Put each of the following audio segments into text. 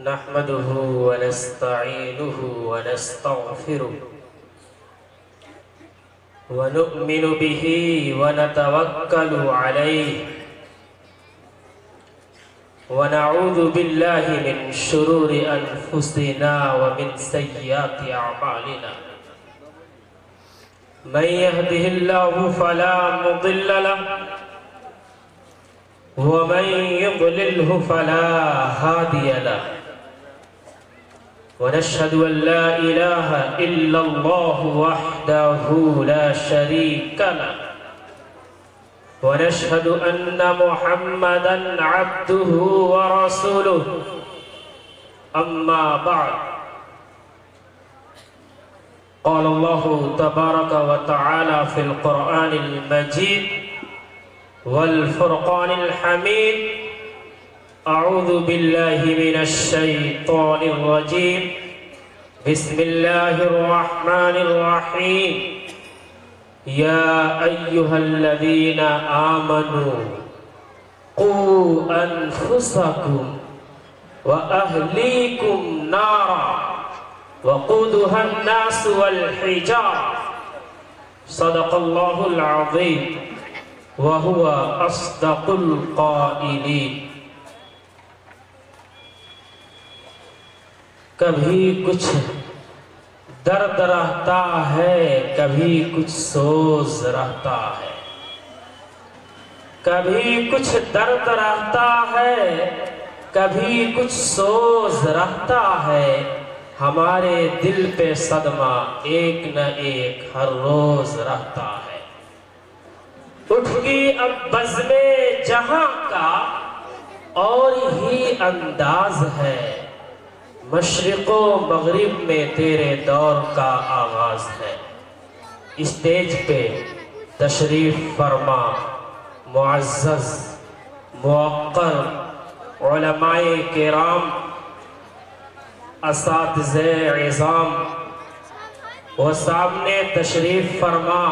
نحمده ونستعينه ونستغفره ونؤمن به ونتوكل عليه ونعوذ بالله من شرور أنفسنا ومن سيئات أعمالنا من يهده الله فلا مضل له ومن يضلله فلا هادي له ونشهد أن لا إله إلا الله وحده لا شريك له ونشهد أن محمدًا عبده ورسوله أما بعد قال الله تبارك وتعالى في القرآن المجيد والفرقان الحميد أعوذ بالله من الشيطان الرجيم بسم الله الرحمن الرحيم يا أيها الذين آمنوا قوا أنفسكم وأهليكم نارا وقودها الناس والحجارة صدق الله العظيم وهو أصدق القائلين کبھی کچھ درد رہتا ہے کبھی کچھ سوز رہتا ہے کبھی کچھ درد رہتا ہے کبھی کچھ سوز رہتا ہے ہمارے دل پہ صدمہ ایک نہ ایک ہر روز رہتا ہے اٹھ گئی اب بزم جہاں کا اور ہی انداز ہے مشرق و مغرب میں تیرے دور کا آغاز ہے اسٹیج پہ تشریف فرما معزز موقر علماء کرام اساتذہ عظام و سامنے تشریف فرما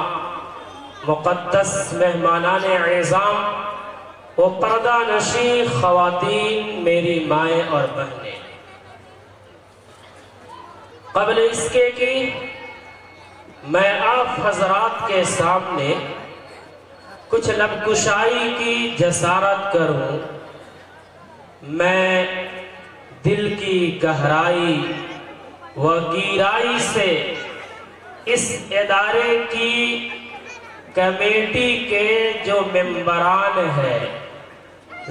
مقدس مہمانان عظام و پردہ نشین خواتین میری مائیں اور بہنیں قبل اس کے کہ میں آپ حضرات کے سامنے کچھ لب کشائی کی جسارت کروں میں دل کی گہرائی و گیرائی سے اس ادارے کی کمیٹی کے جو ممبران ہیں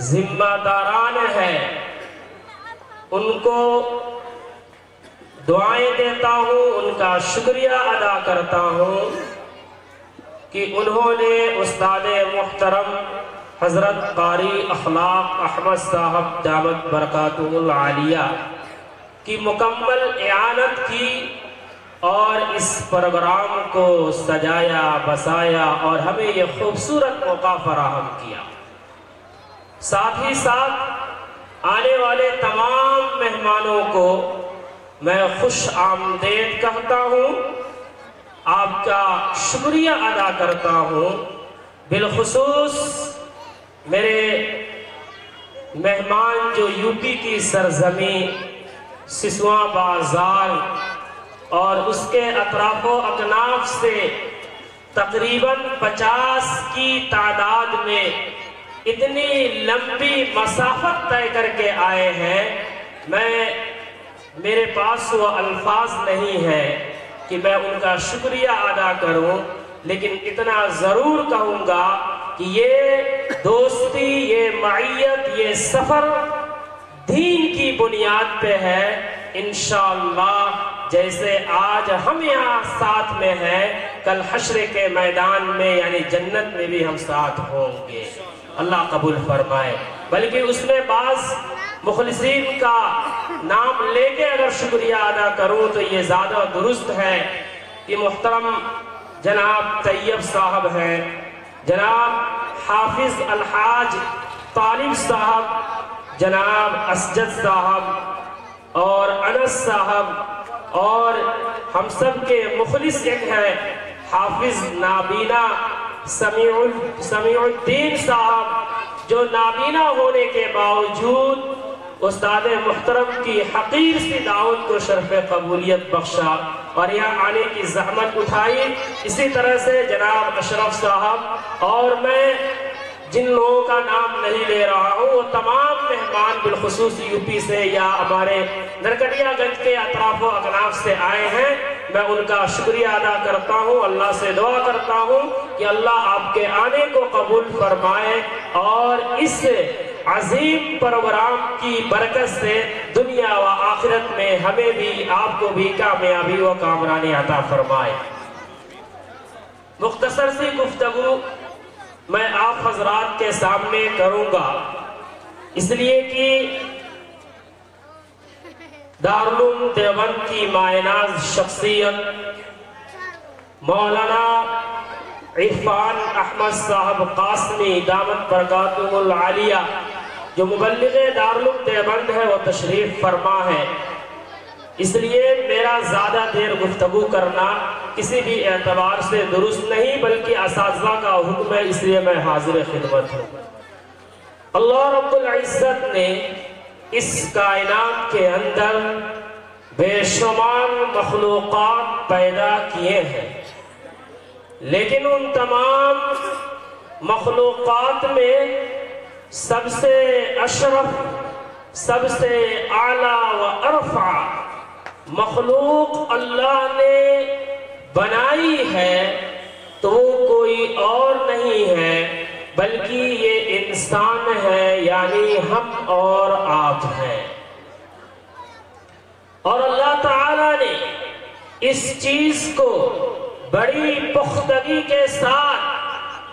ذمہ داران ہیں ان کو دعائیں دیتا ہوں ان کا شکریہ ادا کرتا ہوں کہ انہوں نے استاد محترم حضرت قاری اخلاق احمد صاحب دامت برکاتہ العالیہ کی مکمل اعانت کی اور اس پروگرام کو سجایا بسایا اور ہمیں یہ خوبصورت موقع فراہم کیا ساتھ ہی ساتھ آنے والے تمام مہمانوں کو میں خوش آمدید کہتا ہوں آپ کا شکریہ ادا کرتا ہوں بالخصوص میرے مہمان جو یو پی کی سرزمین سسواں بازار اور اس کے اطراف و اکناف سے تقریباً 50 کی تعداد میں اتنی لمبی مسافت طے کر کے آئے ہیں میرے پاس وہ الفاظ نہیں ہے کہ میں ان کا شکریہ ادا کروں لیکن اتنا ضرور کہوں گا کہ یہ دوستی یہ معیت یہ سفر دین کی بنیاد پہ ہے انشاءاللہ جیسے آج ہم یہاں ساتھ میں ہیں کل حشر کے میدان میں یعنی جنت میں بھی ہم ساتھ ہوں گے اللہ قبول فرمائے بلکہ اس میں بعض مخلصین کا نام لے کے اگر شکریہ ادا کروں تو یہ زیادہ درست ہے کہ محترم جناب طیب صاحب ہیں جناب حافظ الحاج طالب صاحب جناب اسجد صاحب اور انس صاحب اور ہم سب کے مخلص ایک ہیں حافظ نابینا سمیع الدین صاحب جو نابینا ہونے کے باوجود استاد محترم کی حقیر سی دعوت کو شرف قبولیت بخشا اور یہاں آنے کی زحمت اٹھائی. اسی طرح سے جناب اشرف صاحب اور میں جن لوگوں کا نام نہیں لے رہا ہوں وہ تمام مہمان بالخصوص یو پی سے یا ہمارے نرکٹیا گنج کے اطراف و اکناف سے آئے ہیں، میں ان کا شکریہ ادا کرتا ہوں. اللہ سے دعا کرتا ہوں کہ اللہ آپ کے آنے کو قبول فرمائے اور اس عظیم پروگرام کی برکت سے دنیا و آخرت میں ہمیں بھی آپ کو بھی کامیابی و کامرانی عطا فرمائے. مختصر سی گفتگو میں آپ حضرات کے سامنے کروں گا، اس لیے کہ دارالعلوم دیوبند کی مایناز شخصیت مولانا عرفان احمد صاحب قاسمی دامت برکاتہ العالیہ جو مبلغ دارالعلوم دیوبند ہے وہ تشریف فرما ہے. اس لیے میرا زیادہ دیر گفتگو کرنا کسی بھی اعتبار سے درست نہیں بلکہ اساتذہ کا حکم ہے، اس لیے میں حاضر خدمت ہوں. اللہ رب العزت نے اس کائنات کے اندر بے شمار مخلوقات پیدا کیے ہیں، لیکن ان تمام مخلوقات میں سب سے اشرف، سب سے اعلیٰ و ارفع مخلوق اللہ نے بنائی ہے تو وہ کوئی اور نہیں ہے بلکہ یہ انسان ہے، یعنی ہم اور آپ ہیں. اور اللہ تعالیٰ نے اس چیز کو بڑی پختگی کے ساتھ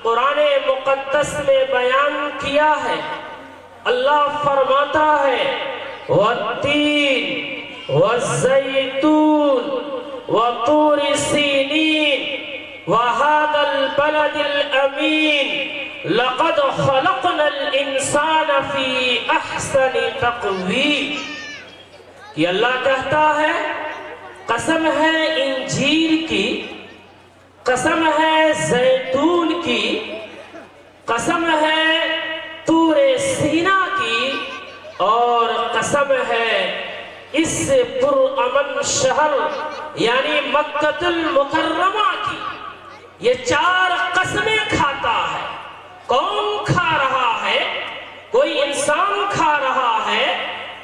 قرآن مقدس میں بیان کیا ہے. اللہ فرماتا ہے وَالتِّينِ وَالزَّيْتُونِ وَطُورِ سِينِينَ وَهَذَا الْبَلَدِ الْأَمِينِ لَقَدْ خَلَقْنَا الْإِنسَانَ فِي أَحْسَنِ تَقْوِيمٍ. کہ اللہ کہتا ہے قسم ہے انجیل کی، قسم ہے زیتون کی، قسم ہے طور سینا کی، اور قسم ہے اس پرامن شہر یعنی مکہ المکرمہ کی. یہ چار قسمیں کھاتا ہے. کون کھا رہا ہے؟ کوئی انسان کھا رہا ہے،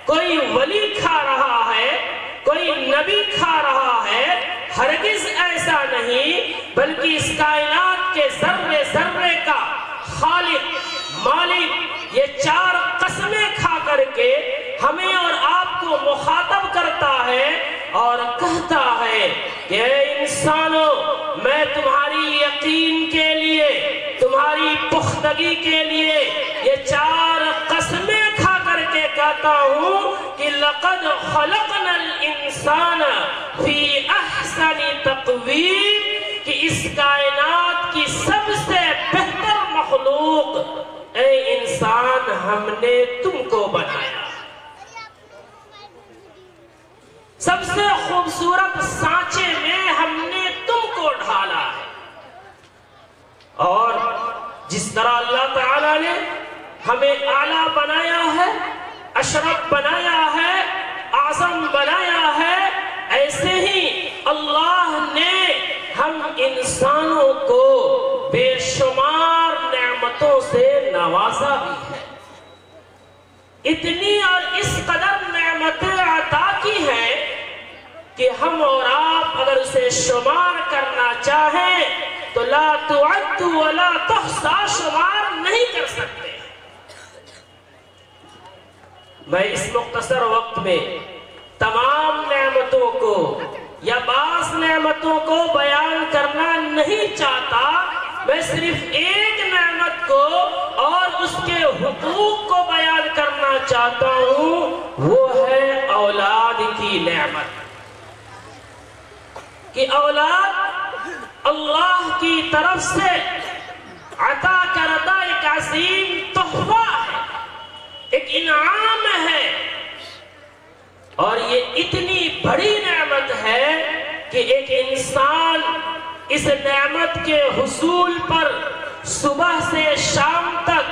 کوئی ولی کھا رہا ہے، کوئی نبی کھا رہا ہے. ہرگز ایسا نہیں، بلکہ اس کائنات کے ذرے ذرے کا خالق مالک یہ چار قسمیں کھا کر کے ہمیں اور آپ کو مخاطب کرتا ہے اور کہتا ہے کہ اے انسانوں، میں تمہاری یقین کے لیے، تمہاری پختگی کے لیے یہ چار قسمیں کھا کر کے کہتا ہوں کہ لَقَدْ خَلَقْنَا الْإِنسَانَ فِي أَحْسَنِ تَقْوِيمٍ، کہ اس کائنات کی سب سے بہتر مخلوق اے انسان ہم نے تم کو بنایا. سب سے خوبصورت سانچے میں ہم نے تم کو ڈھالا ہے. اور جس طرح اللہ تعالیٰ نے ہمیں اعلیٰ بنایا ہے، اشرف بنایا ہے، اعظم بنایا ہے، ایسے ہی اللہ نے ہم انسانوں کو بے شمار نعمتوں سے نوازا بھی ہے. اتنی اور اس قدر نعمتیں عطا کی ہیں کہ ہم اور آپ اگر اسے شمار کرنا چاہیں تو لا تعد ولا تحصى شمار نہیں کر سکتے. میں اس مختصر وقت میں تمام نعمتوں کو یا بعض نعمتوں کو بیان کرنا نہیں چاہتا. میں صرف ایک نعمت کو اور اس کے حقوق کو بیان کرنا چاہتا ہوں، وہ ہے اولاد کی نعمت. کہ اولاد اللہ کی طرف سے عطا کردہ ایک عظیم تحفہ ہے، ایک انعام ہے، اور یہ اتنی بڑی نعمت ہے کہ ایک انسان اس نعمت کے حصول پر صبح سے شام تک،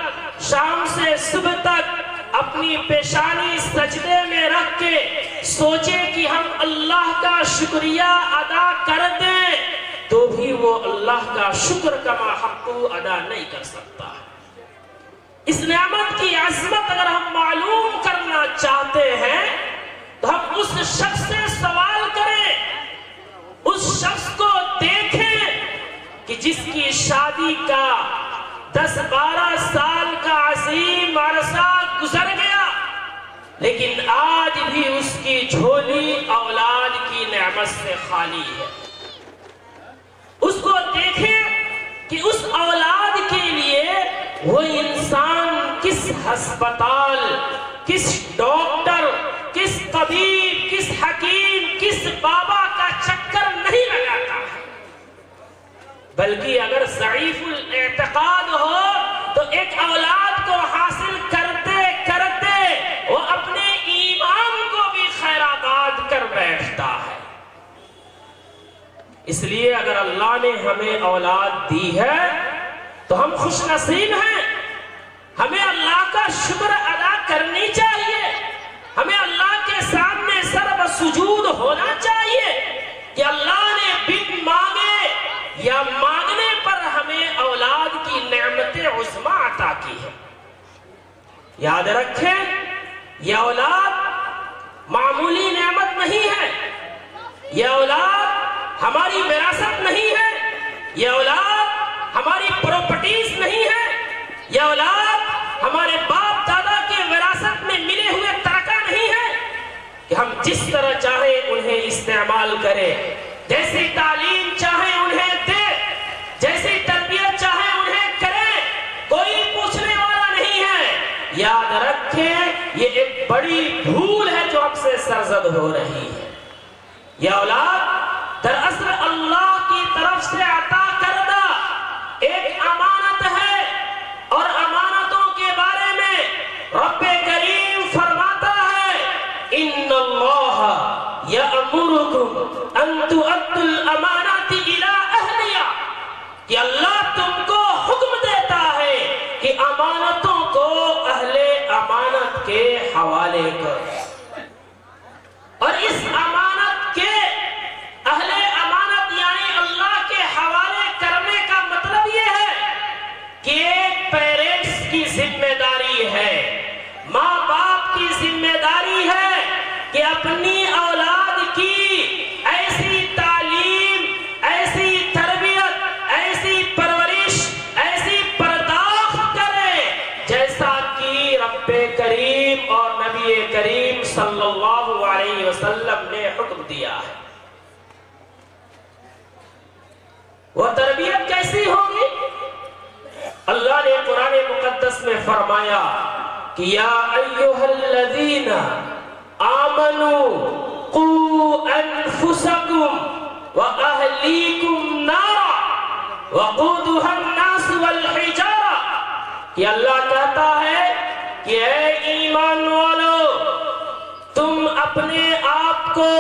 شام سے صبح تک اپنی پیشانی سجدے میں رکھ کے سوچے کہ ہم اللہ کا شکریہ ادا کر دیں تو بھی وہ اللہ کا شکر کما حق ادا نہیں کر سکتا. اس نعمت کی عظمت اگر ہم معلوم کرنا چاہتے ہیں تو ہم اس شخص سے سوال کریں، اس شخص کو دیکھیں کہ جس کی شادی کا 10-12 سال کا عظیم عرصہ گزر گیا لیکن آج بھی اس کی جھولی اولاد کی نعمت سے خالی ہے. اس کو دیکھیں کہ اس اولاد کے لیے وہ انسان کس ہسپتال، کس ڈاکٹر، کس طبیب، کس حکیم، کس بابا کا چکر نہیں لگاتا ہے، بلکہ اگر ضعیف الاعتقاد ہو تو ایک اولاد کو حاصل کرتے کرتے وہ اپنے ایمان کو بھی خیرآباد کر بیٹھتا ہے. اس لیے اگر اللہ نے ہمیں اولاد دی ہے تو ہم خوش نصیب ہیں. ہمیں اللہ کا شکر ادا کرنی چاہیے. ہمیں اللہ کے سامنے سر بسجود ہونا چاہیے کہ اللہ نے بن مانگے یا مانگنے پر ہمیں اولاد کی نعمت عظمی عطا کی ہے. یاد رکھیں یہ اولاد معمولی نعمت نہیں ہے، یہ اولاد ہماری وراثت نہیں ہے، یہ اولاد ہماری پراپرٹیز نہیں ہے، یہ اولاد ہمارے باپ دادا کے وراثت میں ملے ہوئے ترکہ نہیں ہے کہ ہم جس طرح چاہیں انہیں استعمال کریں، جیسی تعلیم چاہیں انہیں دیں، جیسی تربیت چاہیں انہیں کریں، کوئی پوچھنے والا نہیں ہے. یاد رکھیں یہ ایک بڑی بھول ہے جو ہم سے سرزد ہو رہی ہے. یہ اولاد دراصل اللہ کی طرف سے عطا کردہ ایک امانت ہے، اور امانتوں کے بارے میں رب کریم فرماتا ہے ان اللہ یأمرکم ان تؤدوا الامانات الی اہلیہا، کہ اللہ تم کو حکم دیتا ہے کہ امانتوں کو اہل امانت کے حوالے کرو. اور اس امانت کے اہل امانت یعنی اللہ کے حوالے کرنے کا مطلب یہ ہے کہ ایک پیرنٹس کی ذمہ داری ہے، ماں باپ کی ذمہ داری ہے کہ اپنی اولاد کی ایسی تعلیم، ایسی تربیت، ایسی پرورش، ایسی پرداخت کرے جیسا کہ رب کریم اور نبی کریم صلی اللہ علیہ وسلم نے حکم دیا ہے. وہ تربیت کیسی ہوگی؟ اللہ نے قرآن مقدس میں فرمایا کہ یا ایھا الذین آمنوا قوا انفسکم واہلیکم نارا وقودها الناس والحجارہ، کہ اللہ کہتا ہے کہ اے ایمان والو تم اپنے آپ کو،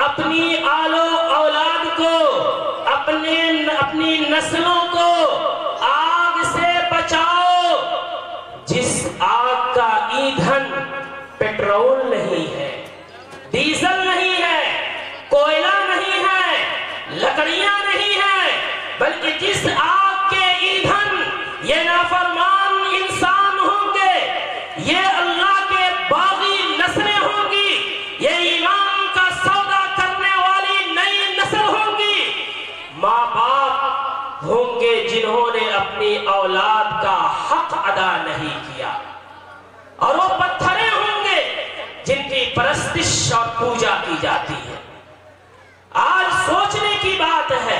اپنی آل و اولاد کو، اپنی نسلوں کو آگ سے بچاؤ جس آگ کا ایندھن پیٹرول نہیں ہے، ڈیزل نہیں ہے، کوئلہ نہیں ہے، لکڑیاں نہیں ہیں، بلکہ جس آگ کے ایندھن یہ نافرمان انسان ہوں گے، یہ اللہ کے باغی نسلیں ہوں گی، یہ ایمان کا سودا کرنے والی نئی نسل ہوں گی، ماں باپ ہوں گے جنہوں نے اپنی اولاد کا حق ادا نہیں کیا، اور وہ پتھریں ہوں گے جن کی پرستش اور پوجا کی جاتی ہے. آج سوچنے کی بات ہے،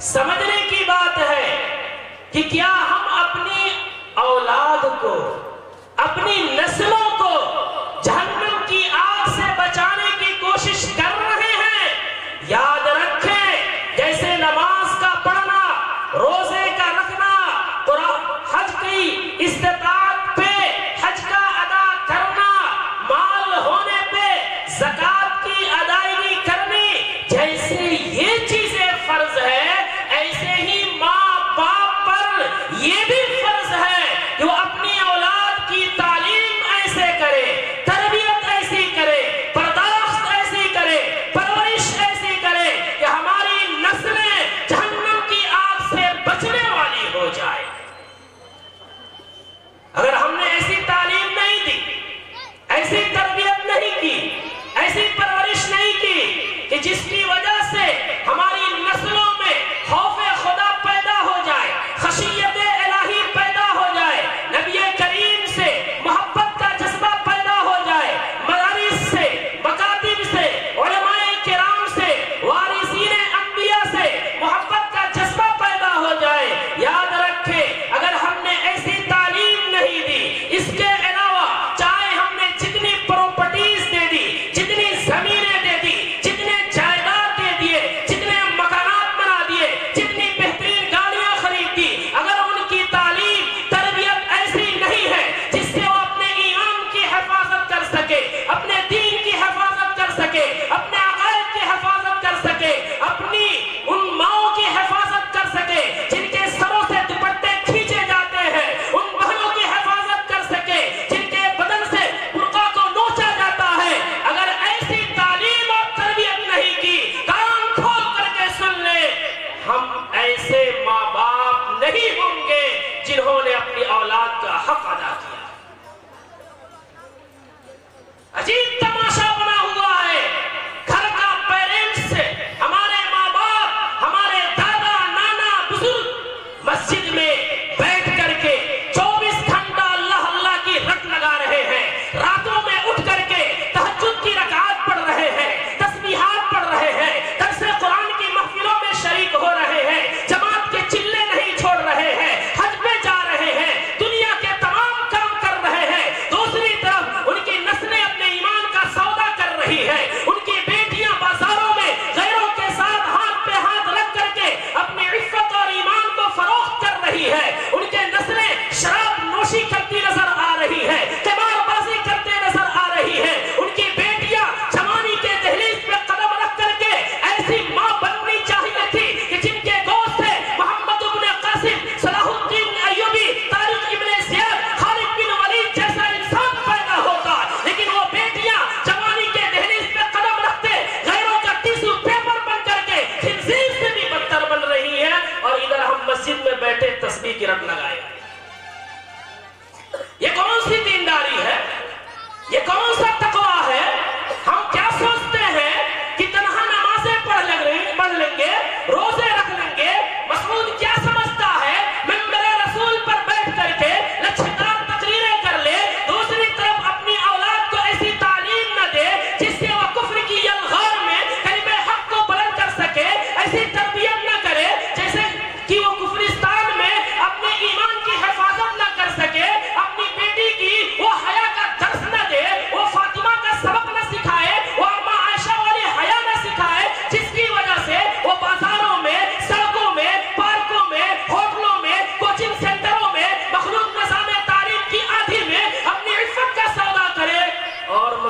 سمجھنے کی بات ہے کہ کیا ہم اپنی اولاد کو، اپنی نسلوں کو جہنم کی آگ سے بچانے کی کوشش کر رہے ہیں؟ یاد رکھیں جیسے نماز کا پڑھنا، روزے کا رکھنا، حج کی استطاعت پہ حج کا ادا کرنا، مال ہونے پہ زکوٰۃ کی ادائیگی کرنی، جیسے یہ چیزیں فرض ہے، ایسے ہی ماں باپ پر یہ بھی فرض ہے کہ وہ اپنی اولاد کی تعلیم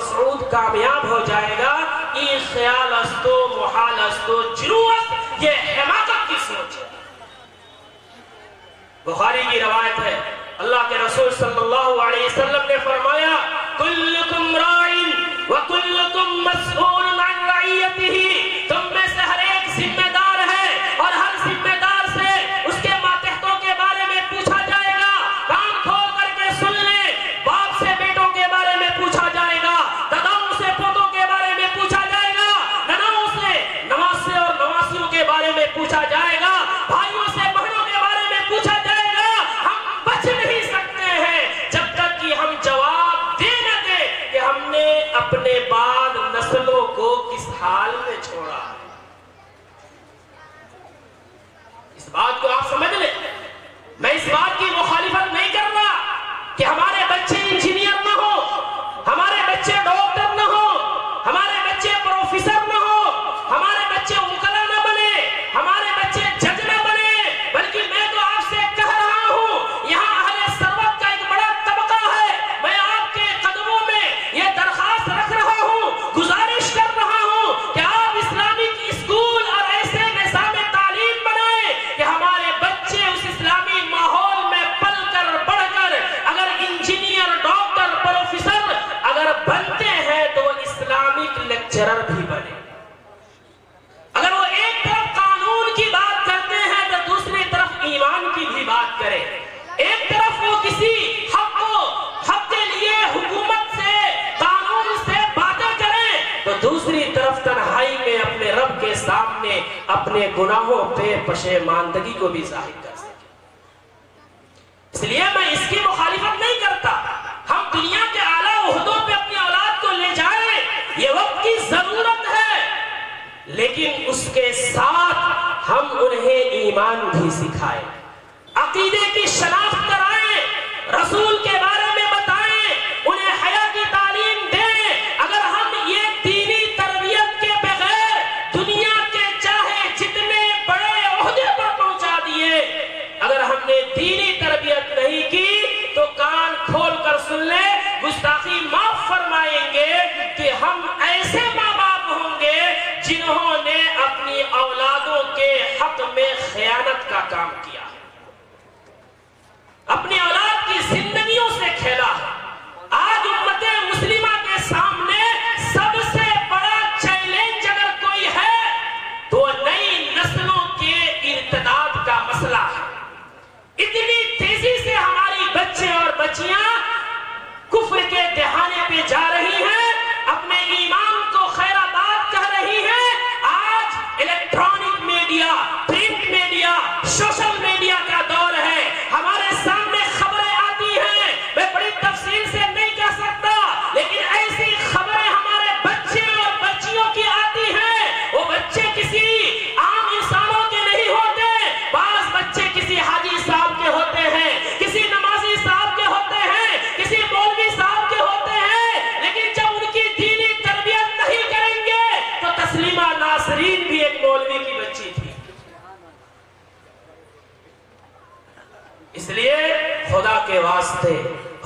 مسعود کامیاب ہو جائے گا، یہ خیال استو محال استو جنوت، یہ حماقت کی سوچ ہے۔ بخاری کی روایت ہے، اللہ کے رسول صلی اللہ علیہ وسلم نے فرمایا کلکم راعٍ وکلکم مسئول عن رعیتہ، تم میں سے ہر ایک ذمہ دار ہے اور ہر ذمہ دار سے اس کے ماتحتوں کے بارے میں پوچھا جائے گا۔ کان کھول کر کے سن لیں، باپ سے بیٹوں کے بارے میں پوچھا جائے گا، داداؤں سے پوتوں کے بارے میں پوچھا جائے گا، نناؤں سے نواسے اور نواسیوں کے بارے میں پوچھا جائے گا، بھائیوں سے بہنوں کے بارے میں پوچھا جائے گا۔ ہم بچ نہیں سکتے ہیں جب تک کہ ہم جواب دے نہ دیں کہ ہم نے اپنے بعد نسلوں کو کس حال میں چھوڑا۔ اس بات کو آپ سمجھ لیں، میں اس بات کی مخالفت نہیں کر رہا کہ ہمارے بچے انجینئر نہ ہو، ہمارے بچے ڈاکٹر نہ ہو، ہمارے بچے پروفیسر نہ ہو، ہمارے بچے وکلا نہ بنے، ہمارے بچے جج نہ بنے، بلکہ میں تو آپ سے کہہ رہا ہوں یہاں اہل ثروت کا ایک بڑا طبقہ ہے، میں آپ کے قدموں میں یہ درخواست رکھ رہا ہوں، گزارش کر رہا ہوں کہ آپ اسلامک اسکول اور ایسے نظام تعلیم بنائیں کہ ہمارے بچے اس اسلامی ماحول میں پل کر بڑھ کر اگر انجینئر ڈاکٹر پروفیسر اگر بنتے ہیں تو وہ اسلامک لیکچرر بھی بنے۔ اگر وہ ایک طرف قانون کی بات کرتے ہیں تو دوسری طرف ایمان کی بھی بات کریں، ایک طرف وہ کسی حق کے لیے حکومت سے قانون سے باتیں کریں تو دوسری طرف تنہائی میں اپنے رب کے سامنے اپنے گناہوں پہ پشیماندگی کو بھی ظاہر کر سکیں۔ اس لیے میں اس کی مخالفت نہیں کرتا، ہم دنیا کے اعلیٰ عہدوں پہ اپنی اولاد کو لے جائیں، یہ وقت کی ضرورت ہے، لیکن اس کے ساتھ ہم انہیں ایمان بھی سکھائیں، عقیدے کی شناخت کرائیں، رسول کے بارے میں بتائیں، انہیں حیا کی تعلیم دیں۔ اگر ہم یہ دینی تربیت کے بغیر دنیا کے چاہے جتنے بڑے عہدے پر پہنچا دیے، اگر ہم نے دینی تربیت نہیں کی تو کان کھول کر سن لیں، گستاخی معاف فرمائیں گے کہ ہم ایسے ماں باپ ہوں گے جنہوں نے اپنی اولادوں کے حق میں خیانت کا کام کیا ہے، اپنی اولاد کی زندگیوں سے کھیلا ہے۔ آج امت مسلمہ کے سامنے سب سے بڑا چیلنج اگر کوئی ہے تو نئی نسلوں کے ارتداد کا مسئلہ ہے۔ اتنی تیزی سے ہماری بچے اور بچیاں کفر کے دہانے پہ جا رہی ہیں، اپنے ایمان کو خیر آباد کہہ رہی ہیں۔ آج electronic media, print media, social media کا دور ہے، ہمارے سامنے خبریں آتی ہیں، میں بڑی تفصیل سے نہیں کہہ سکتا، لیکن ایسی خبریں ہمارے بچے اور بچیوں کی آتی ہیں، وہ بچے کسی عام انسانوں کے نہیں ہوتے، بعض بچے کسی حاجی صاحب کے ہوتے ہیں، کسی نمازی صاحب کے ہوتے ہیں، کسی مولوی صاحب کے ہوتے ہیں، لیکن جب ان کی دینی تربیت نہیں کریں گے تو تسلیمہ ناصرین بھی ایک مولوی کی بچی تھی۔ اس لیے خدا کے واسطے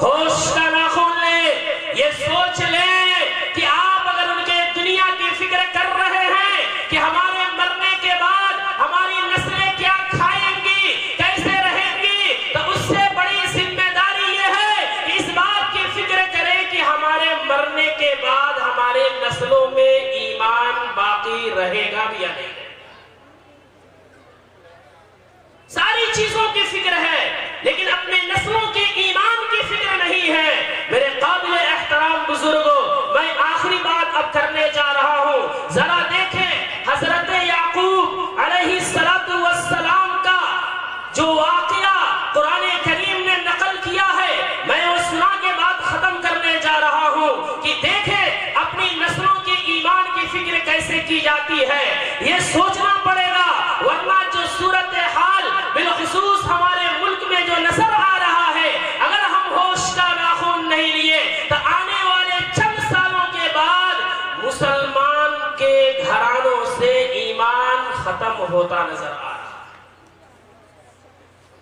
ہوش کا ناخن لیں، یہ سوچ لیں کہ آپ اگر ان کے دنیا کی فکر کر رہے ہیں کہ ہمارے مرنے کے بعد ہماری نسلیں کیا کھائیں گی، کیسے رہیں گی، تو اس سے بڑی ذمہ داری یہ ہے کہ اس بات کی فکر کریں کہ ہمارے مرنے کے بعد ہمارے نسلوں میں ایمان باقی رہے گا بھی یا نہیں۔ ساری چیزوں کی فکر ہے لیکن اپنے نسلوں کے ایمان کی فکر نہیں ہے۔ میرے قابل احترام بزرگوں، میں آخری بات اب کرنے جا رہا ہوں، ذرا دیکھیں حضرت یعقوب علیہ السلام کا جو واقعہ قرآن کریم نے نقل کیا ہے، میں وہ سنا کے بعد ختم کرنے جا رہا ہوں کہ دیکھیں اپنی نسلوں کے ایمان کی فکر کیسے کی جاتی ہے، یہ سوچنا پڑے گا، ورنہ جو صورتحال بالخصوص ہمارے ملک میں جو نظر آ رہا ہے، اگر ہم ہوش کا ناخن نہیں لیے تو آنے والے چند سالوں کے بعد مسلمان کے گھرانوں سے ایمان ختم ہوتا نظر آ رہا ہے۔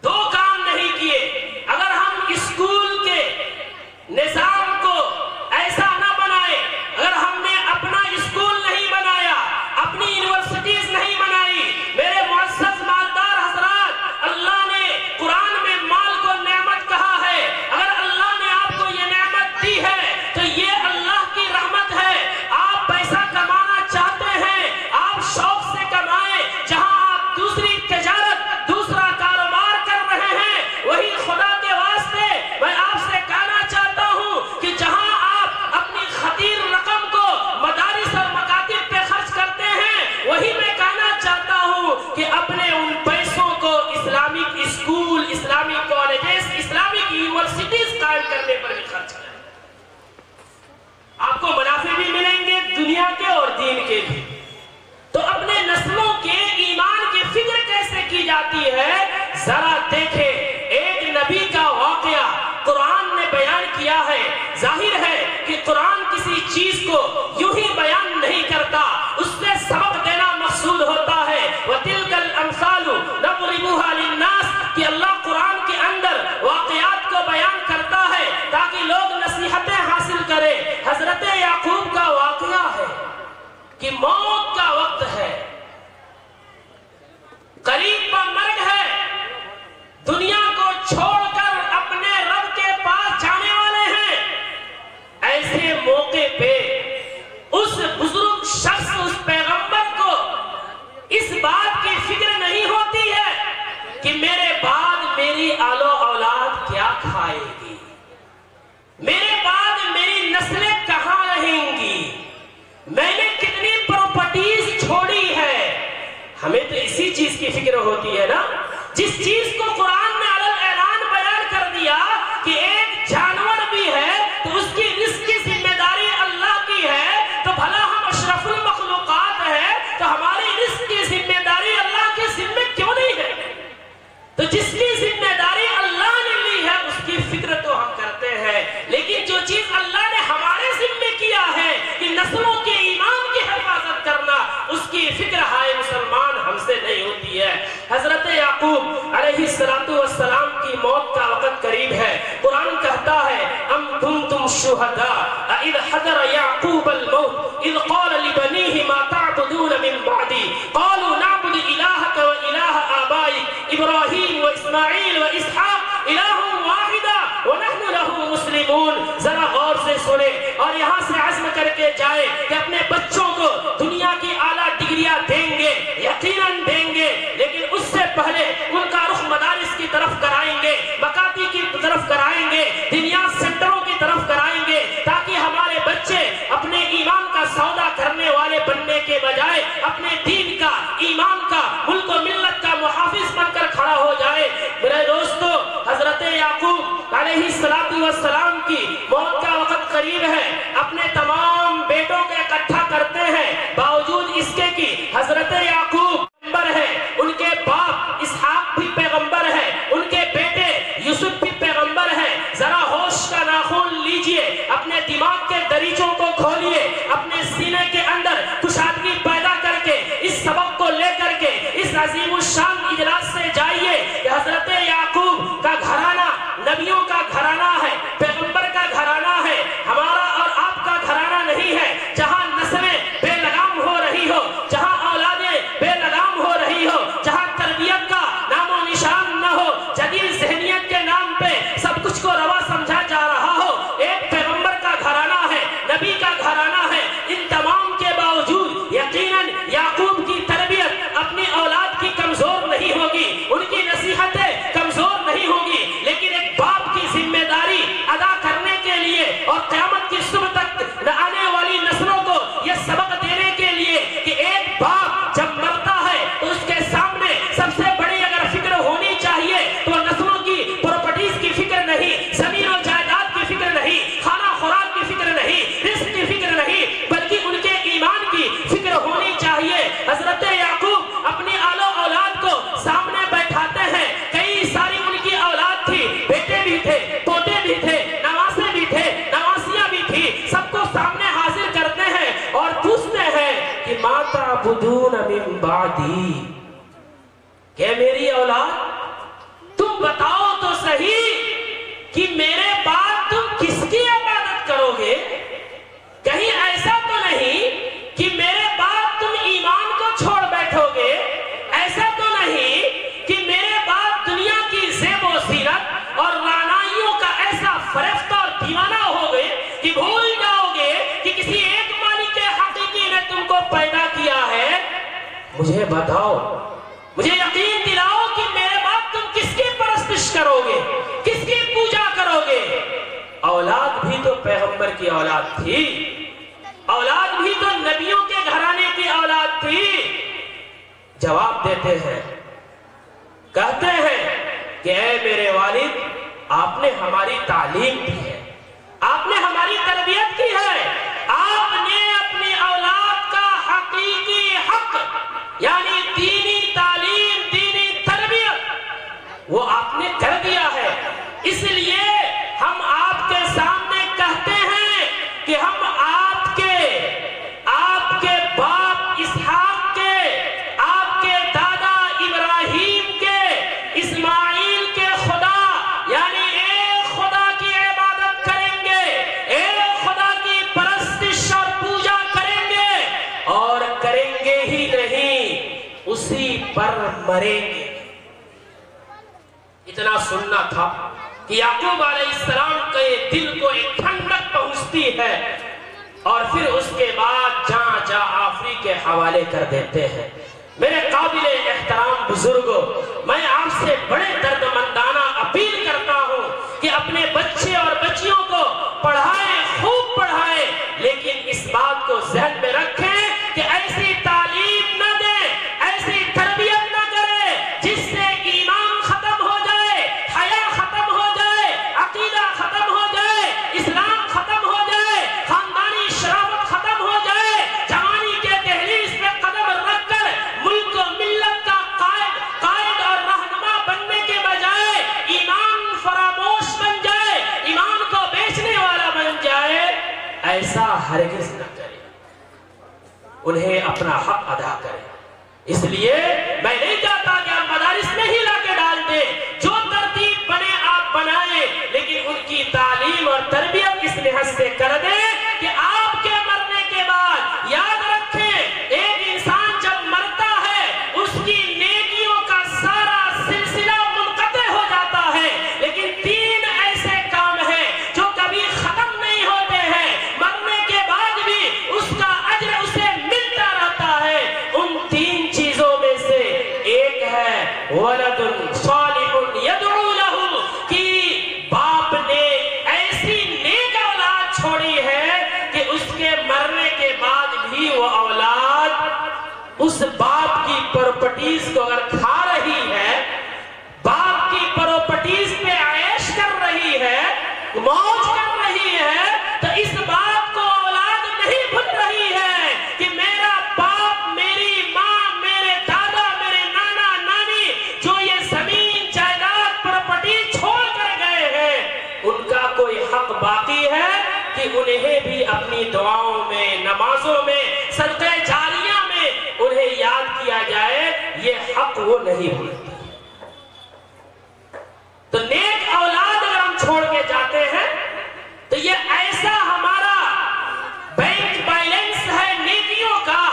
دو کام نہیں کیے، اگر ہم اسکول کے نظام کو ایسا نہ بنائے دین کے بھی. تو اپنے نسلوں کے ایمان کی فکر کیسے کی جاتی ہے؟ ذرا دیکھیں ایک نبی کا واقعہ قرآن نے بیان کیا ہے. ظاہر ہے کہ قرآن کسی چیز کو یوں ہی بیان نہیں کرتا، اس سے سبق دینا مقصود ہوتا ہے. وَتِلْكَ الْأَمْثَالُ نَضْرِبُهَا لِلنَّاسِ کہ اللہ قرآن کے اندر واقعات کو بیان کرتا ہے تاکہ لوگ نصیحتیں حاصل کریں. حضرت یعقوب کا واقعہ ہے کہ موت کا وقت ہے، قریب پر مرگ ہے، دنیا کو چھوڑ کر اپنے رب کے پاس جانے والے ہیں. ایسے موقع پہ اس بزرگ شخص، اس پیغمبر کو اس بات کی فکر نہیں ہوتی ہے کہ میرے بعد میری آل و اولاد کیا کھائے گی، میرے بعد میری نسلیں کہاں رہیں گی، میں نے کتنی پراپرٹیز چھوڑی ہے. ہمیں تو اسی چیز کی فکر ہوتی ہے نا، جس چیز کو قرآن نے علل اعلان بیان کر دیا کہ ایک جانور بھی ہے تو اس کی رزق کی ذمہ داری اللہ کی ہے. تو بھلا ہم اشرف المخلوقات ہیں تو ہماری رزق کی ذمہ داری اللہ کے ذمہ کیوں نہیں ہے؟ تو جس کی ذمہ داری اللہ نے لی ہے اس کی فکر تو ہم کرتے ہیں، لیکن جو چیز اللہ نے ہمارے ذمہ کیا ہے کہ نسلوں کے ایمان کی حفاظت کرنا، اس کی فکر ہائے مسلمان ہم سے نہیں ہوتی ہے. حضرت یعقوب علیہ السلام کی موت کا وقت قریب ہے. قرآن کہتا ہے ام کنتم شہداء اذ حضر یعقوب الموت اذ قال لبنیہ ما تعبدون من بعدی قالوا نعبد الہک و الہ آبائک ابراہیم و اسماعیل و اسحاق الہ واحدا ونحن له مسلمون. ذرا غور سے سنے اور یہاں سے عزم کر کے جائے کہ اپنے بچوں کو دنیا کی اعلیٰ ڈگریاں دیں گے، یقیناً دیں گے، لیکن اس سے پہلے ان کا رخ مدارس کی طرف کرائیں گے، مکاتی کی طرف کرائیں گے، دنیا سینٹروں کی طرف کرائیں گے، تاکہ ہمارے بچے اپنے ایمان کا سودا کرنے والے بننے کے بجائے اپنے دین کا، ایمان کا، ملک و ملت کا محافظ بن کر کھڑا ہو جائے. میرے دوستو، حضرت یعقوب علیہ السلام کی موت کا وقت قریب ہے. اپنے تمام بیٹوں کو اکٹھا کرتے ہیں، باوجود اس کے کہ حضرت یعقوب پیغمبر ہے، ان کے باپ اسحاق بھی پیغمبر ہے، ان کے بیٹے یوسف بھی پیغمبر ہے. ذرا ہوش کا ناخن لیجئے، اپنے دماغ کے دریچوں کو کھولیے، اپنے سینے کے اندر کشادگی پیدا کر کے اس سبق کو لے کر کے اس عظیم الشان اجلاس سے جائیے کہ حضرت یعقوب کا گھرانہ نبیوں کا گھرانہ ہے، پیغمبر کا گھرانہ ہے، ہمارا اور آپ کا گھرانہ نہیں ہے. جہاں نسلیں بے لگام ہو رہی ہو، جہاں اولادیں بے لگام ہو رہی ہو، جہاں تربیت کا نام و نشان نہ ہو، جدید ذہنیت کے نام پہ سب کچھ کو روا سمجھا جا رہا ہو، ایک پیغمبر کا گھرانہ ہے، نبی کا گھرانہ ہے. ان تمام کے باوجود یقیناً یعقوب کی تربیت اپنی اولاد کی کمزور نہیں ہوگی، ان کی نصیحتیں کمزور نہیں ہوگی، لیکن ایک باپ کی ذمہ داری ادا کرنے کے لیے اور قیامت کی صبح تک آنے والی نسلوں کو یہ سبق دینے کے لیے کہ ایک باپ جب مرتا ہے تو اس کے سامنے سب سے بڑی اگر فکر ہونی چاہیے تو نسلوں کی پراپرٹیز کی فکر نہیں، زمین و جائیداد کی فکر نہیں، کھانا خوراک کی فکر نہیں، رزق کی فکر نہیں، بلکہ ان کے ایمان کی فکر ہونی چاہیے. حضرت یعقوب اپنی آل و اولاد کو سامنے بیٹھاتے ہیں. کئی ساری ان کی اولاد تھی، بیٹے بھی تھے، پوتے بھی تھے، نواسے بھی تھے، نواسیاں بھی تھی، سب کو سامنے حاضر کرتے ہیں اور پوچھتے ہیں کہ ما تعبدون من بعدی، کہ میری اولاد تم بتاؤ تو صحیح کہ میرے بعد تم کس کی عبادت کرو گے؟ کہیں ایسا تو نہیں کہ میرے بعد تم ایمان کو چھوڑ بیٹھو گے؟ ایسا تو نہیں کہ میرے بعد دنیا کی زیب و زینت اور رعنائیوں کا ایسا فریفتہ اور دیوانہ ہو گئے کہ بھول جاؤ گے کہ کسی ایک مالک حقیقی نے تم کو پیدا کیا ہے؟ مجھے بتاؤ، مجھے یقین دلاؤ کہ میرے بعد تم کس کی پرستش کرو گے، کس کی پوجا کرو گے؟ اولاد بھی تو پیغمبر کی اولاد تھی، اولاد بھی تو نبیوں کے گھرانے کی اولاد تھی. جواب دیتے ہیں، کہتے ہیں کہ اے میرے والد، آپ نے ہماری تعلیم دی ہے، آپ نے ہماری تربیت کی ہے، آپ نے اپنی اولاد کا اسی پر مریں گے۔ اتنا سننا تھا کہ یعقوب علیہ السلام کے دل کو ایک ٹھنڈک پہنچتی ہے اور پھر اس کے بعد جہاں جہاں آفری کے حوالے کر دیتے ہیں۔ میرے قابل احترام بزرگوں، میں آپ سے بڑے درد مندانہ اپیل کرتا ہوں کہ اپنے بچے اور بچیوں کو پڑھائیں، خوب پڑھائیں، لیکن اس بات کو ذہن میں رکھیں کہ ایسی تعلیم نہ دیں، ایسی تربیت نہ کریں جس سے ایمان ختم ہو جائے، حیا ختم ہو جائے، عقیدہ ختم ہو جائے، اسلام ختم ہو جائے، خاندانی شرافت ختم ہو جائے، جوانی کے دہلیز پہ قدم رکھ کر ملک و ملت کا قائد اور رہنما بننے کے بجائے ایمان فراموش بن جائے، ایمان کو بیچنے والا بن جائے، ایسا ہرگز نہ کرے، انہیں اپنا حق ادا کرے۔ اس لیے میں نہیں چاہتا کہ آپ مدارس میں ہی لا کے ڈال دیں، جو ترتیب بنے آپ بنائیں، لیکن ان کی تعلیم اور تربیت اس لحاظ سے کر دیں کہ آپ کے مرنے کے بعد یاد رکھیں، ایک انسان جب مرتا ہے اس کی نیکیوں کا سارا سلسلہ منقطع ہو جاتا ہے، لیکن تین ایسے کام ہیں جو کبھی ختم نہیں ہوتے ہیں، مرنے کے بعد بھی اس کا اجر اسے ملتا رہتا ہے۔ ان تین چیزوں میں سے ایک ہے ولد صالح یدعو لہ، کہ باپ نے ایسی نیک اولاد چھوڑی ہے کہ اس کے مرنے کے بعد بھی وہ اولاد اس باپ کی پراپرٹیز کو اگر کھا رہی ہے، باپ کی پراپرٹیز پہ عیش کر رہی ہے، موج کر رہی ہے، تو اس بات کو اولاد نہیں بھول رہی ہے کہ میرا باپ، میری ماں، میرے دادا، میرے نانا نانی جو یہ زمین جائیداد پراپرٹی چھوڑ کر گئے ہیں، ان کا کوئی حق باقی ہے کہ انہیں بھی اپنی دعاؤں میں، نمازوں میں، صدقہ جاریہ میں انہیں یاد کیا جائے، یہ حق وہ نہیں بھولتے۔ تو نیک اولاد اگر ہم چھوڑ کے جاتے ہیں تو یہ ایسا ہمارا بینک بیلنس ہے نیکیوں کا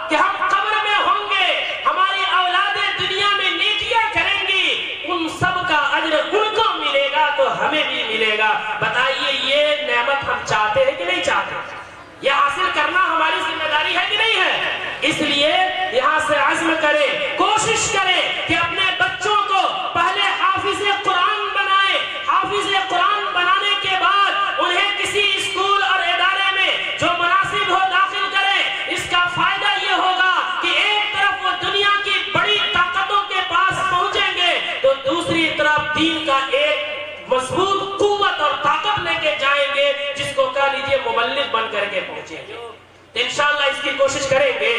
کہ ہم قبر میں ہوں گے، ہماری اولادیں دنیا میں نیکیاں کریں گی، ان سب کا اجر ان کو ملے گا تو ہمیں بھی ملے گا۔ بتائیے یہ نعمت ہم چاہتے ہیں کہ نہیں چاہتے؟ یہ حاصل کرنا ہماری ذمہ داری ہے کہ نہیں ہے؟ اس لیے یہاں سے عزم کریں، کوشش کریں کہ اپنے بچوں کو پہلے حافظ قرآن بنائیں، حافظ قرآن بنانے کے بعد انہیں کسی اسکول اور ادارے میں جو مناسب ہو داخل کریں۔ اس کا فائدہ یہ ہوگا کہ ایک طرف وہ دنیا کی بڑی طاقتوں کے پاس پہنچیں گے تو دوسری طرف دین کا ایک مضبوط قوت اور طاقت لے کے جائیں گے، جس کو کہہ لیجیے مبلغ بن کر کے پہنچیں گے۔ تو انشاءاللہ اس کی کوشش کریں گے۔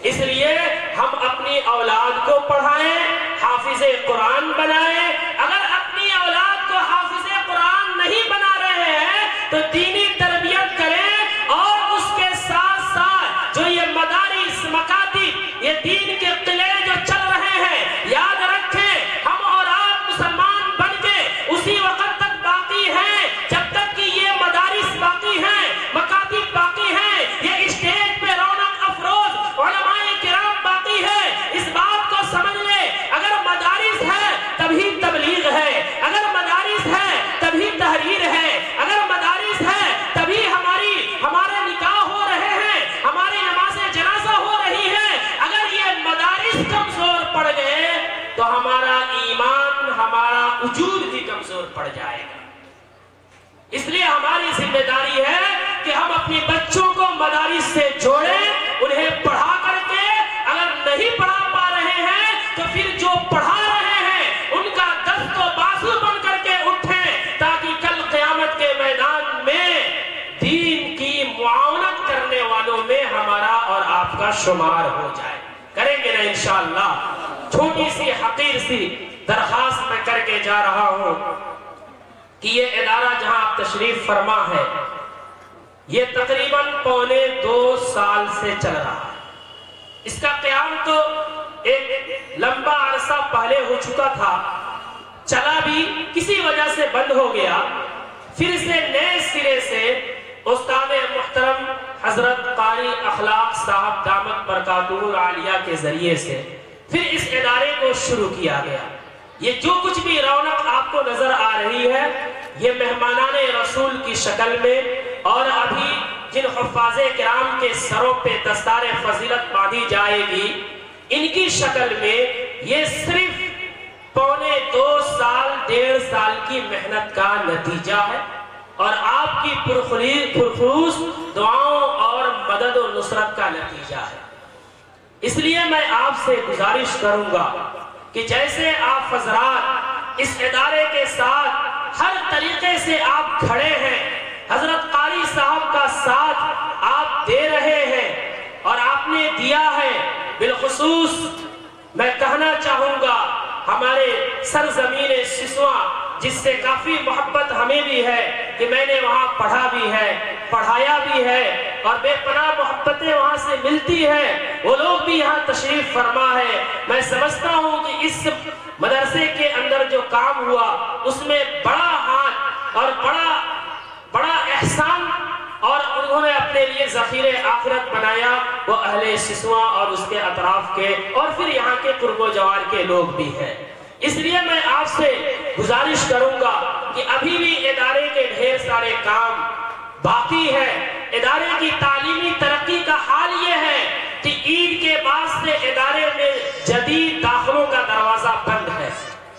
اس لیے ہم اپنی اولاد کو پڑھائیں، حافظ قرآن بنائیں۔ اگر اپنی اولاد کو حافظ قرآن نہیں بنا رہے ہیں تو دینی تربیت کریں، اور اس کے ساتھ ساتھ جو یہ مدارس، مکاتب، یہ دین کے قلعے جو چل رہے ہیں، یاد رکھیں ہم اور آپ مسلمان بن کے اسی وقت تک باقی ہیں جب تک کہ یہ مدارس باقی ہیں، مکاتب باقی ہیں، یہ اسٹیج پہ رونق افروز علماء کرام باقی ہے۔ اس بات کو سمجھ لیں، اگر مدارس ہے تبھی تبلیغ ہے، اگر مدارس ہے تبھی تحریر ہے، اگر مدارس ہے تبھی ہمارے نکاح ہو رہے ہیں، ہماری نماز جنازہ ہو رہی ہے۔ اگر یہ مدارس کمزور پڑ گئے تو ہمارا ایمان، ہمارا وجود بھی کمزور پڑ جائے گا۔ اس لیے ہماری ذمہ داری ہے کہ ہم اپنی بچوں کو مدارس سے جوڑیں، انہیں پڑھا کر کے، اگر نہیں پڑھا پا رہے ہیں تو پھر جو پڑھا رہے ہیں ان کا دست و بازو بن کر کے اٹھیں، تاکہ کل قیامت کے میدان میں دین کی معاونت کرنے والوں میں ہمارا اور آپ کا شمار ہو جائے۔ کریں گے نا انشاءاللہ؟ چھوٹی سی حقیر سی درخواست میں کر کے جا رہا ہوں کہ یہ ادارہ جہاں آپ تشریف فرما ہے، یہ تقریباً 2.25 سال سے چل رہا ہے۔ اس کا قیام تو ایک لمبا عرصہ پہلے ہو چکا تھا، چلا بھی کسی وجہ سے بند ہو گیا، پھر سے نئے سرے سے استاد محترم حضرت قاری اخلاق صاحب دامت برکاتہ العالیہ کے ذریعے سے پھر اس ادارے کو شروع کیا گیا۔ یہ جو کچھ بھی رونق آپ کو نظر آ رہی ہے یہ مہمانان رسول کی شکل میں اور ابھی جن حفاظ کرام کے سروں پہ دستار فضیلت باندھی جائے گی ان کی شکل میں یہ صرف پونے 2 سال 1.5 سال کی محنت کا نتیجہ ہے اور آپ کی پرخلوص دعاؤں اور مدد و نصرت کا نتیجہ ہے۔ اس لیے میں آپ سے گزارش کروں گا کہ جیسے آپ حضرات اس ادارے کے ساتھ ہر طریقے سے آپ کھڑے ہیں، حضرت قاری صاحب کا ساتھ آپ دے رہے ہیں اور آپ نے دیا ہے، بالخصوص میں کہنا چاہوں گا ہمارے سرزمین سسواں جس سے کافی محبت ہمیں بھی ہے کہ میں نے وہاں پڑھا بھی ہے، پڑھایا بھی ہے اور بے پناہ محبتیں وہاں سے ملتی ہیں، وہ لوگ بھی یہاں تشریف فرما ہے۔ میں سمجھتا ہوں کہ اس مدرسے کے اندر جو کام ہوا اس میں بڑا ہاتھ اور بڑا احسان اور انہوں نے اپنے لیے ذخیرے آخرت بنایا وہ اہل سسواں اور اس کے اطراف کے اور پھر یہاں کے قرب و جوار کے لوگ بھی ہیں۔ اس لیے میں آپ سے گزارش کروں گا کہ ابھی بھی ادارے کے ڈھیر سارے کام باقی ہے۔ ادارے کی تعلیمی ترقی کا حال یہ ہے کہ عید کے بعد سے ادارے میں جدید داخلوں کا دروازہ بند ہے۔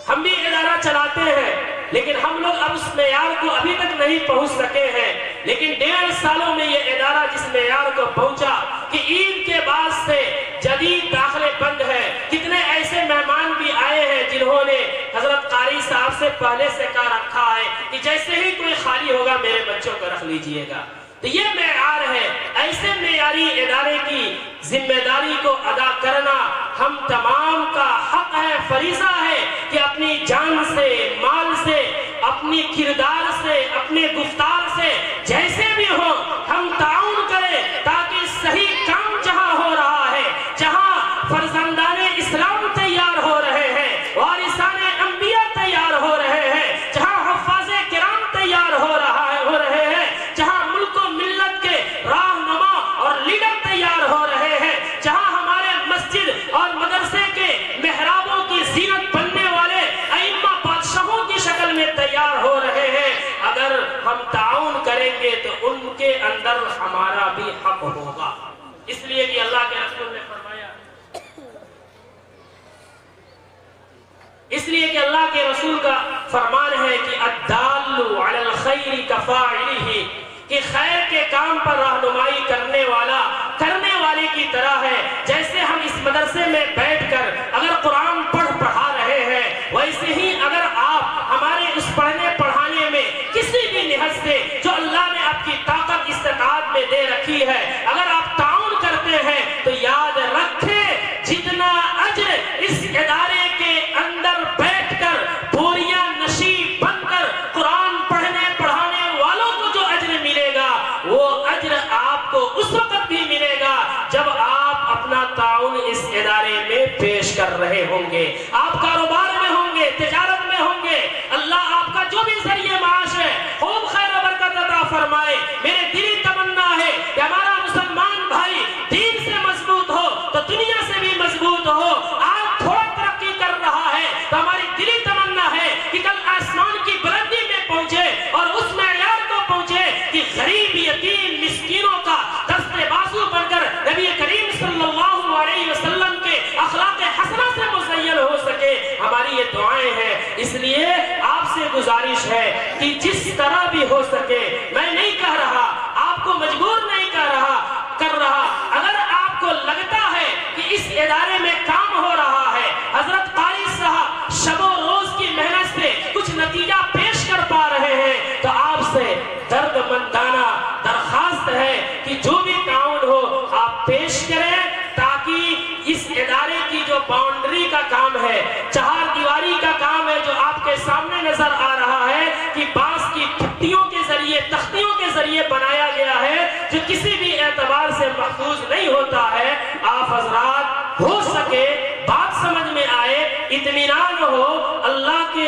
ہم بھی ادارہ چلاتے ہیں لیکن ہم لوگ اب اس معیار کو ابھی تک نہیں پہنچ سکے ہیں، لیکن 1.5 سالوں میں یہ ادارہ جس معیار کو پہنچا کہ عید کے بعد سے جدید داخلے بند ہے۔ کتنے ایسے مہمان بھی آئے ہیں جنہوں نے حضرت قاری صاحب سے پہلے سے کہا رکھا ہے کہ جیسے ہی کوئی خالی ہوگا میرے بچوں کو رکھ لیجئے گا۔ تو یہ معیار ہے، ایسے معیاری ادارے کی ذمہ داری کو ادا کرنا ہم تمام کا حق ہے، فریضہ ہے کہ اپنی جان سے، مال سے، اپنی کردار سے، اپنے گفتار سے جیسے بھی ہو ہم تعاون کریں تاکہ صحیح کام جہاں ہو رہا ہے، جہاں فرزندان اسلام تیار ہو رہے ہیں، وارثان انبیاء تیار ہو رہے ہیں، جہاں حفاظ کرام تیار ہو رہے ہیں، جہاں ملک و ملت کے راہنما اور لیڈر تیار ہو رہے ہیں، جہاں ہمارے مسجد اور مدرسے کے محرابوں کی زینت بننے والے ائمہ بادشاہوں کی شکل میں تیار ہو رہے ہیں، اگر ہم تعاون کریں گے تو ان کے اندر ہمارا بھی حق ہوگا۔ اس لیے کہ اللہ کے رسول نے فرمایا، اس لیے کہ اللہ کے رسول کا فرمان ہے کہ الدال علی الخیر کفاعلہ، کہ خیر کے کام پر رہنمائی کرنے والے کی طرح ہے۔ جیسے ہم اس مدرسے میں بیٹھ کر اگر قرآن پڑھا رہے ہیں، ویسے ہی اگر آپ ہمارے اس پڑھنے پڑھانے میں کسی بھی نہج سے جو اللہ نے آپ کی طاقت استطاعت میں دے رکھی ہے اگر آپ تعاون کرتے ہیں تو یاد رکھیں جتنا اجر اس ادارے کے اندر بیٹھ کر بوریاں نشیب بن کر قرآن پڑھنے پڑھانے والوں کو جو اجر ملے گا وہ اجر آپ کو اس وقت بھی ملے گا جب آپ اپنا تعاون اس ادارے میں پیش کر رہے ہوں گے، آپ کاروبار میں ہوں گے، تجارت میں ہوں گے، اللہ آپ کا جو بھی ذریعہ معاش ہے خوب خیر و برکت عطا فرمائے۔ میرے دلی تمنا ہے کہ ہمارا مسلمان بھائی دین سے مضبوط ہو تو دنیا سے بھی مضبوط ہو۔ آج تھوڑا ترقی کر رہا ہے تو ہماری دلی تمنا ہے کہ کل آسمان کی بلندی میں پہنچے اور اس معیار کو پہنچے کہ غریب یتیم مسکینوں کا دست بازو بن کر نبی کریم صلی اللہ علیہ وسلم کے اخلاق حسنہ سے مزین ہو سکے۔ ہماری یہ دعائیں ہیں، اس لیے آپ سے گزارش ہے کہ جس طرح بھی ہو سکے، میں نہیں کہہ رہا، آپ کو مجبور نہیں کر رہا، اگر آپ کو لگتا ہے کہ اس ادارے میں کام ہو رہا ہے، حضرت قاری صاحب شب و روز کی محنت سے کچھ نتیجہ پیش کر پا رہے ہیں تو آپ سے درد مندانہ درخواست ہے کہ جو بھی تعاون ہو آپ پیش کریں تاکہ اس ادارے کی جو باؤنڈری کا کام ہے، چہار دیواری کا کام ہے جو آپ کے سامنے نظر آ رہا ہے کہ بانس کی پھٹیوں کے ذریعے تختیوں کے ذریعے بنایا گیا ہے جو کسی بھی اعتبار سے محفوظ نہیں ہوتا ہے، آپ حضرات ہو سکے بات سمجھ میں آئے، اطمینان ہو، اللہ کے